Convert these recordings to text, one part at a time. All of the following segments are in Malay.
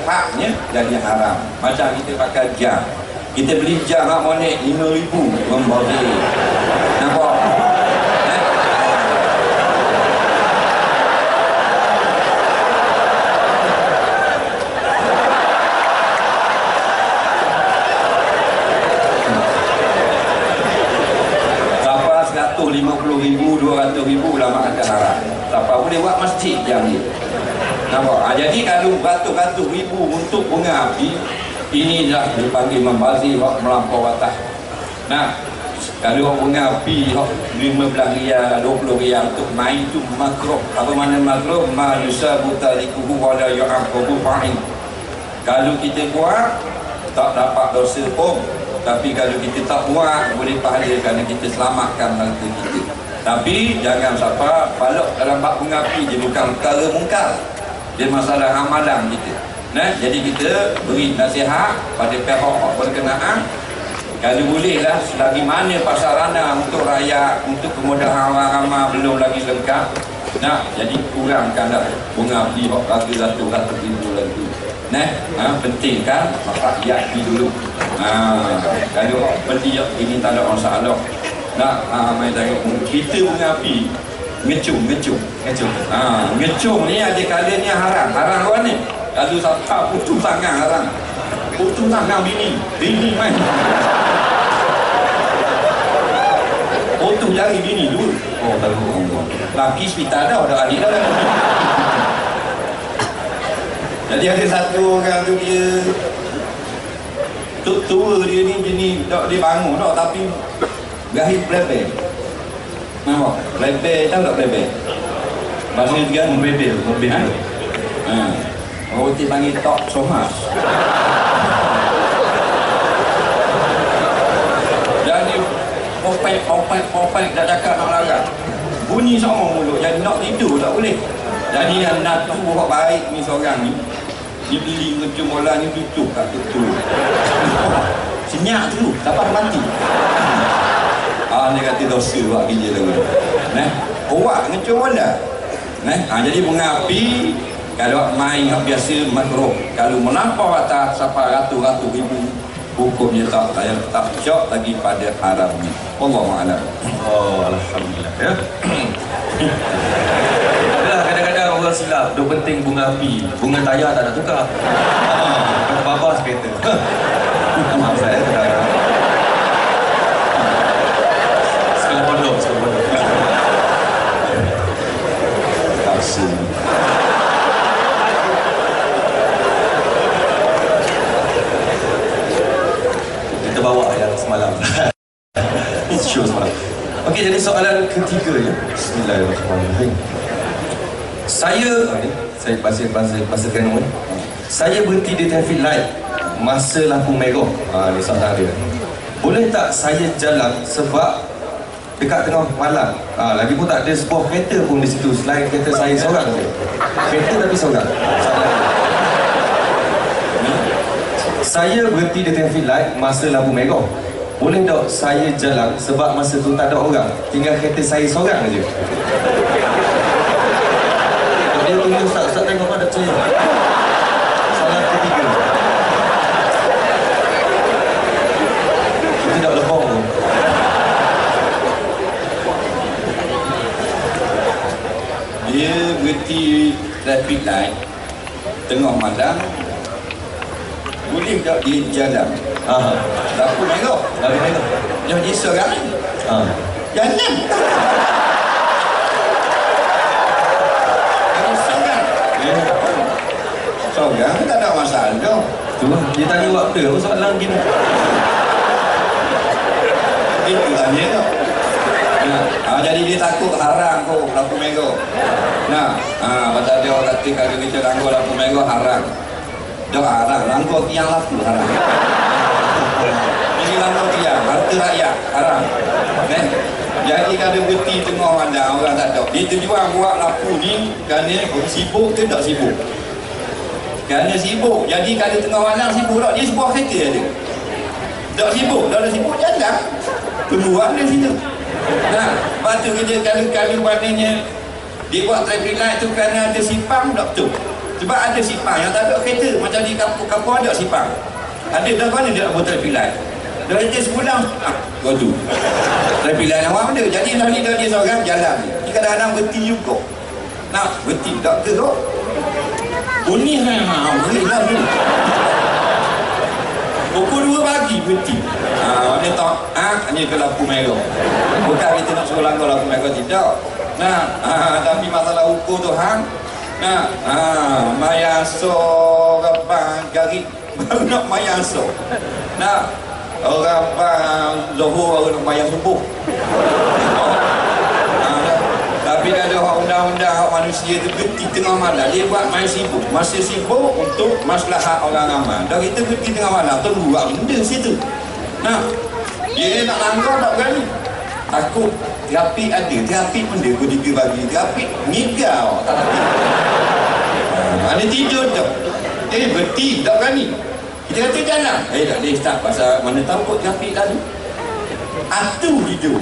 haknya jadi haram. Macam kita pakai jam, kita beli jam harmonik 5,000 membazir. Nampak? Siapa 150,000, 200,000 ulama kata haram. Siapa boleh buat masjid jam ni? Nampak? Jadi kalau ratus-ratus ribu untuk bunga api, inilah dipanggil membazir, melampau batas. Nah, kalau bunga api 15 riyal, 20 riyal untuk main tu makruh. Apa makna makruh? Ma yusabu tarikuhu wa la yu'aqabu fa'il. Kalau kita buat tak dapat dosa pun, tapi kalau kita tak buat boleh pahala kerana kita selamatkan harta kita. Tapi jangan siapa balok dalam bab bunga api je, bukan perkara mungkar. Dia masalah amalan kita. Nah, jadi kita beri nasihat pada pihak berkenaan. Kalau bolehlah, selagi mana pasarana untuk rakyat, untuk kemudahan orang ramai belum lagi lengkap. Nah, jadi kurangkanlah bunga api ratus-ratus ribu lagi. Nah, penting kan rakyat pergi dulu. Kalau beli ini tak ada masalah. Nah, mai tengok kita bunga api ngecung ni ada kalanya haram luar ni. Kalau siapa pucung tangan haram, pucung tangan bini main potong jari bini dulu. Oh tahu laki hospital dah adik dah. Jadi ada satu orang tu dia tua dia ni jenis tak dia bangun tak, tapi gahir plebel. Nampak? Plebel, tahu tak plebel? Bahasa ni juga mobil. Oh, dia panggil tok somas. Jadi popek dah cakap nak larang. Bunyi sama mulut, jadi nak tidur tak boleh. Jadi yang nak tu buat baik ni seorang ni, dia beli ngecum bola ni tutup kat tutup. Senyak tu, dapat mati. Dia kata dosa buat kerja dulu. Kuat ngecum bola. Jadi bunga api kalau main biasa makruh. Kalau melampau atas sampai ratus-ratus ribu, hukumnya tak syok lagi pada haramnya. Wallahu a'lam. Oh, alhamdulillah ya. Kadang-kadang orang silap, duk penting bunga api, bunga tayar tak nak tukar. Kata babas kereta. Maaf saya terdapat. Sekolah pondok. Terima Kita bawa yang semalam. Show semalam. Okey, jadi soalan ketiga ya. Bismillahirrahmanirrahim. Saya bahasa Terengganu. Saya berhenti di traffic light masa lampu merah. Ni soalan dia. Boleh tak saya jalan sebab dekat tengah malam? Lagi pun tak ada sebuah kereta pun di situ selain kereta saya seorang je. Kereta tapi seorang. Saya berhenti di traffic light masa lampu merah. Boleh tak saya jalan sebab masa tu tak ada orang, tinggal kereta saya seorang je? Dia tunggu Ustaz tengok ada saya. Soalan ketiga. Kita tak lebong tu. Dia berhenti traffic light tengah malam, boleh tak dia jalan? Lampu merah. Dia pergi seorang. Jangan. Seorang tak ada masalah. Tu dia tanya waktu apa soalan gini. Itu tanya tu. Jadi dia takut haram kau lampu merah. Pasal dia orang kata kalau kita langgar lampu merah haram. Dia haram, langgar tiang lampu haram. Ini langgar tiang, harta rakyat haram. Jadi kalau berhenti tengah malam orang tak tahu. Dia tujuan buat lampu ni kerana sibuk ke tak sibuk? Kerana sibuk. Jadi kalau tengah malam sibuk tak, dia sebuah kereta ada. Tak sibuk, tak ada sibuk jalan. Tungguan dia situ. Lepas tu kerja kalau maknanya dia buat traffic light tu kerana ada simpang tak betul. Sebab ada sipang yang tak ada kereta. Macam di kampung-kampung ada sipang. Ada dah mana dia nak buat traffic light. Dah ada sebulan kau tu traffic light awak benda. Jadi dah ni dia seorang jalan ni. Dia kadang-kadang berhenti juga. Nak berhenti tak ke tu? Bunyi beri lah ni. Pukul 2 pagi berhenti. Dia tak, hanya ke lampu merah. Bukan kita nak suruh langgar lampu merah, tidak. Tapi masalah ukur tu mayaso apa garik baru nak mayaso. Orang Zohor baru nak mayang subuh. Tapi ada undang-undang manusia tu berhenti tengah malam. Dia buat main sibuk. Masa sibuk untuk maslahat orang ramai. Dah kita berhenti tengah malam, tunggu buat benda situ. Dia nak langgar tak berani. Takut terapi ada. Terapi pun dia pukul 3 pagi. Terapi ngigau tak berani. Mana tidur tu. Berhenti tak berani. Kita kata jalan. Tak boleh start pasal mana tahu kot terapi tadi. Atu hidup.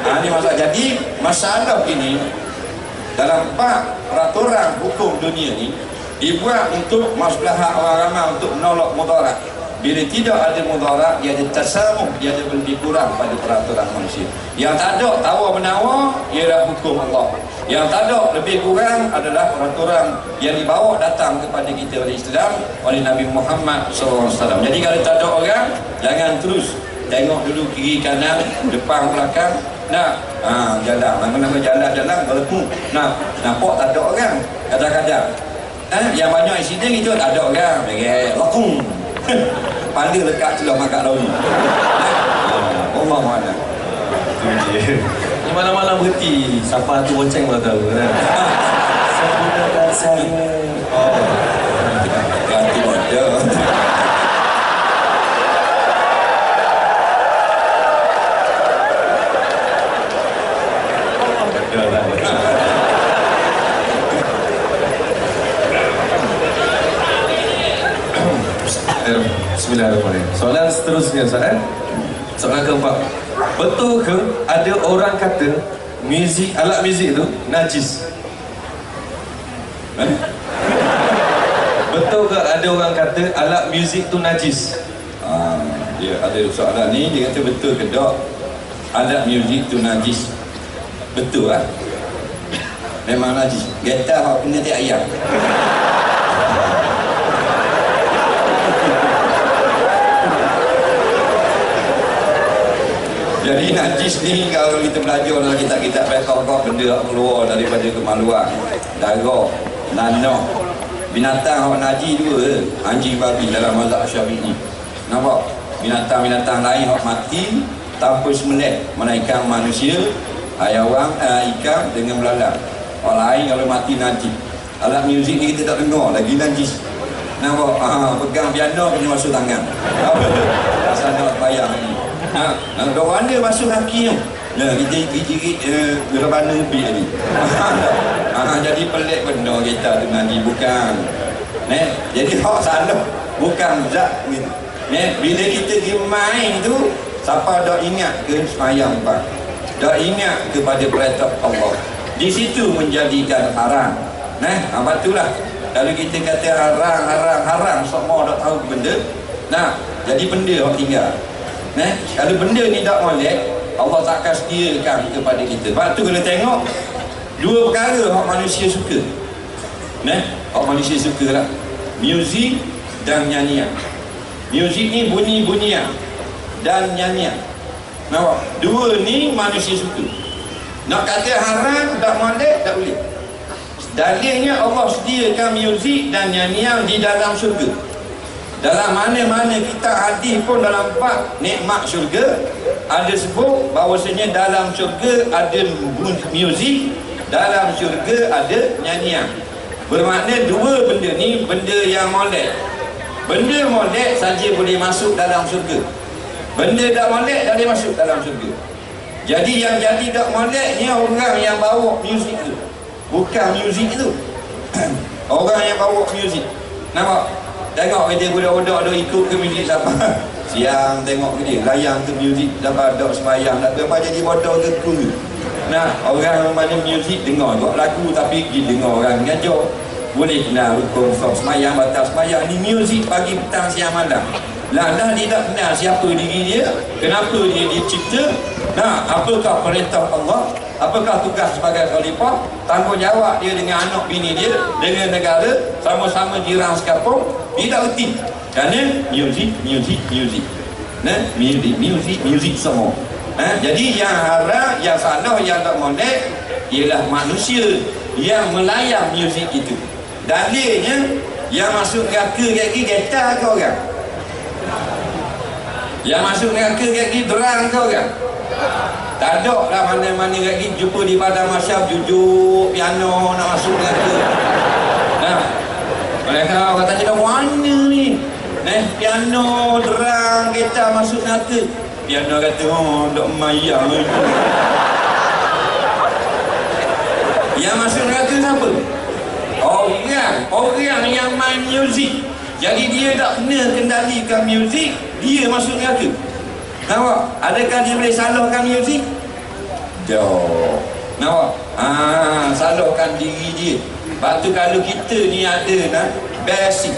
Ini masalah. Jadi masalah ini dalam bab peraturan hukum dunia ni dibuat untuk maslahat orang ramai, untuk menolak mudarat. Bila tidak ada mudarat, dia ada tasamuh, dia ada lebih kurang pada peraturan manusia. Yang tak ada tawar-menawar ialah hukum Allah. Yang tak ada lebih kurang adalah peraturan yang dibawa datang kepada kita oleh Islam, oleh Nabi Muhammad SAW. Jadi kalau tak ada orang, jangan terus tengok dulu kiri kanan, depan belakang. Jalan, nama-nama jalan-jalan berlaku. Nampak tak ada orang. Kadang-kadang yang banyak insiden itu tak ada orang. Lekung. Panda lekat celah makan lalu. Allah mana. Itu dia. Ni malam-malam berhenti. Siapa tu bonceng pun tahu kan. Saya gunakan saya. Ganti model. Bismillahirrahmanirrahim. Soalan seterusnya, soalan keempat. Betul ke ada orang kata alat muzik itu najis? Betul ke ada orang kata alat muzik itu najis? Dia ada soalan ni, dia kata betul ke tak alat muzik itu najis? Betul lah. Memang najis. Gitar hak kena tiap ayam. Jadi najis ni kalau kita belajar dalam kitab-kitab fiqh, benda yang keluar daripada kemaluan, darah, nanah. Binatang yang najis dua, anjing babi dalam mazhab Syafi'i. Nampak? Binatang-binatang lain yang mati tanpa sembelih, melainkan manusia, haiwan, ikan dengan belalang. Orang lain kalau mati najis. Alat muzik ni kita tak dengar lagi najis. Nampak? Pegang piano kena masuk tangan. Asal nak bayar ni. Orang dia masuk kaki tu. Kita jirit rebana lebih tadi. Jadi pelik benda kita tu nanti. Bukan. Jadi hak salah. Bukan zat gitu. Bila kita pergi main tu, siapa dah ingat ke semayang bang? Dah ingat kepada perintah Allah. Di situ menjadikan haram. Betul lah. Kalau kita kata haram, semua dah tahu benda. Jadi benda yang tinggal. Kalau benda ni tak molek, Allah takkan sediakan kepada kita. Sebab tu kena tengok dua perkara yang manusia suka. Yang manusia suka lah, muzik dan nyanyian. Muzik ni bunyi-bunyian dan nyanyian. Nampak? Dua ni manusia suka. Nak kata haram tak molek, tak boleh. Dalilnya Allah sediakan muzik dan nyanyian di dalam syurga. Dalam mana-mana kita hadis pun dalam bab nikmat syurga ada sebut bahawasanya dalam syurga ada muzik, dalam syurga ada nyanyian. Bermakna dua benda ni benda yang molek. Benda molek saja boleh masuk dalam syurga. Benda tak molek tak boleh masuk dalam syurga. Jadi yang jadi tak molek ni orang yang bawa muzik tu, bukan muzik tu. Orang yang bawa muzik. Nampak? Tengok dia budak-budak ada ikut ke muzik siapa. Siang tengok ke dia layang ke muzik siapa dok sembahyang tak apa jadi bodoh ke ku. Orang mana muzik dengar juga lagu tapi pergi dengar orang ngajar. boleh kenal hukum semayang, batas semayang. Ni muzik pagi, petang, siang, malam. Lah dah dia tak kenal siapa diri dia, kenapa dia dicipta, nah, apakah perintah Allah, apakah tugas sebagai khalifah, tanggungjawab dia dengan anak bini dia, dengan negara, sama-sama jiran sekampung, dia tak erti. Kerana muzik nah, muzik semua. Jadi yang haram, yang salah, yang tak molek ialah manusia yang melayang muzik itu. Dalilnya yang masuk neraka kaki getar ke orang? Yang masuk neraka kaki derang ke orang? Tak ada lah mana-mana lagi jumpa di padang mahsyar jujur piano nak masuk neraka. Nah, mereka kata dia mana ni? Piano, derang, gitar masuk neraka. Piano kata, oh, dok mayang. Yang masuk neraka siapa? Orang yang main muzik. Jadi dia tak kena kendalikan muzik, dia masuk neraka. Nampak? Adakah dia boleh salahkan muzik? Jauh. Nampak? Salahkan diri dia. Lepas tu kalau kita ni ada basic.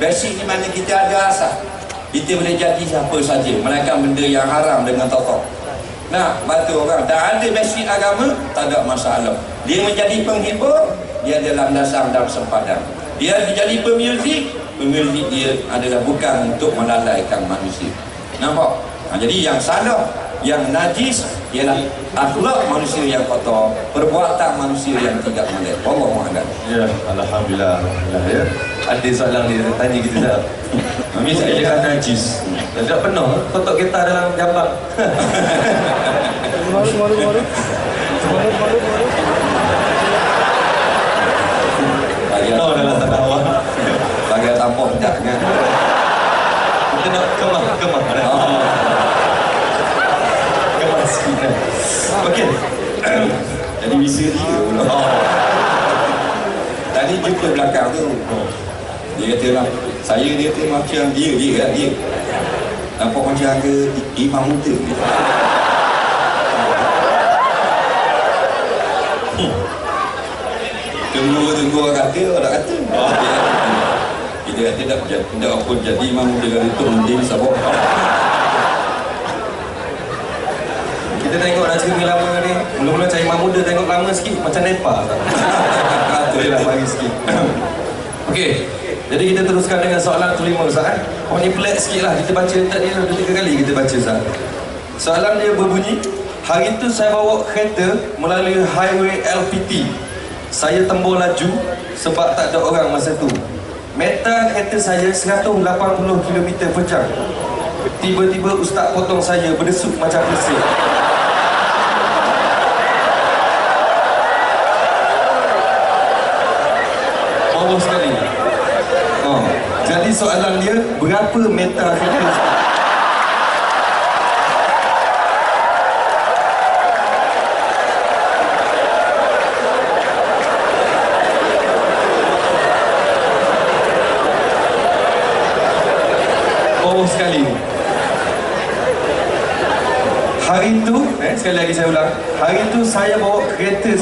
Basic ni mana kita ada asas. Kita boleh jadi siapa saja, melainkan benda yang haram dengan totok. Nah, batu orang tak ada basic agama, tak ada masalah. Dia menjadi penghibur, dia ada landasan dan sempadan. Dia menjadi pemuzik dia adalah bukan untuk melalaikan manusia. Nampak? Jadi yang salah, yang najis ialah akhlak manusia yang kotor, perbuatan manusia yang tidak molek. Wallahu a'lam. Ya, alhamdulillah. Ya. Ada soalan dia tanya kita dah. Mami saya kan najis. Tak pernah kotak kita dalam jambang. Malu. No dalam tanah awak. Bagi tampuk tak kan. Kita nak kemah. Kemah sikit kan. Okey. Jadi bisa dia pula. Tadi jumpa belakang tu. Dia kata lah, dia kata macam dia. Nampak macam ke imam muda. Tunggu orang kata. Kita kata tak apa jadi imam muda kali tu mending sabuk. Kita tengok nak cerita lama ni. Mula-mula cari imam muda tengok lama sikit macam Nepal. Bolehlah bagi sikit. Okey. Jadi kita teruskan dengan soalan kelima Ustaz. Oh ni pelik sikit lah. Kita baca tadi 2-3 kali kita baca Ustaz. Soalan dia berbunyi, hari itu saya bawa kereta melalui highway LPT. Saya tembur laju sebab tak ada orang masa tu. Meter kereta saya 180 km/jam. Tiba-tiba ustaz potong saya berdesuk macam pesik. Bawah sekali. Jadi soalan dia, berapa meter kereta? Bawah sekali. Hari itu, sekali lagi saya ulang. Hari itu saya bawa kereta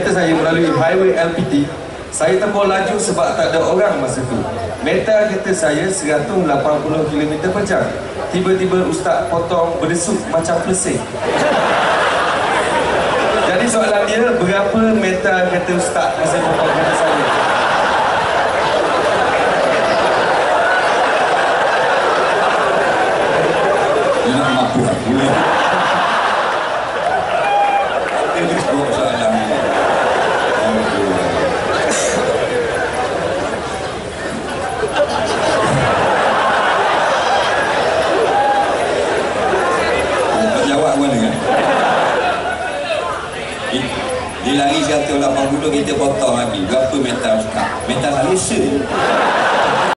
saya melalui highway LPT. Saya tembur laju sebab tak ada orang masa tu. Meter kereta saya 180 km/jam. Tiba-tiba ustaz potong berdesuk macam pesik. Jadi soalan dia, berapa meter kereta ustaz masa potong kereta saya? Dia nak mampu aku. Dia sebut soalan ni. Jawab mana kan? Dia lari 180 kita potong lagi. Berapa meter sekarang? Meter Malaysia.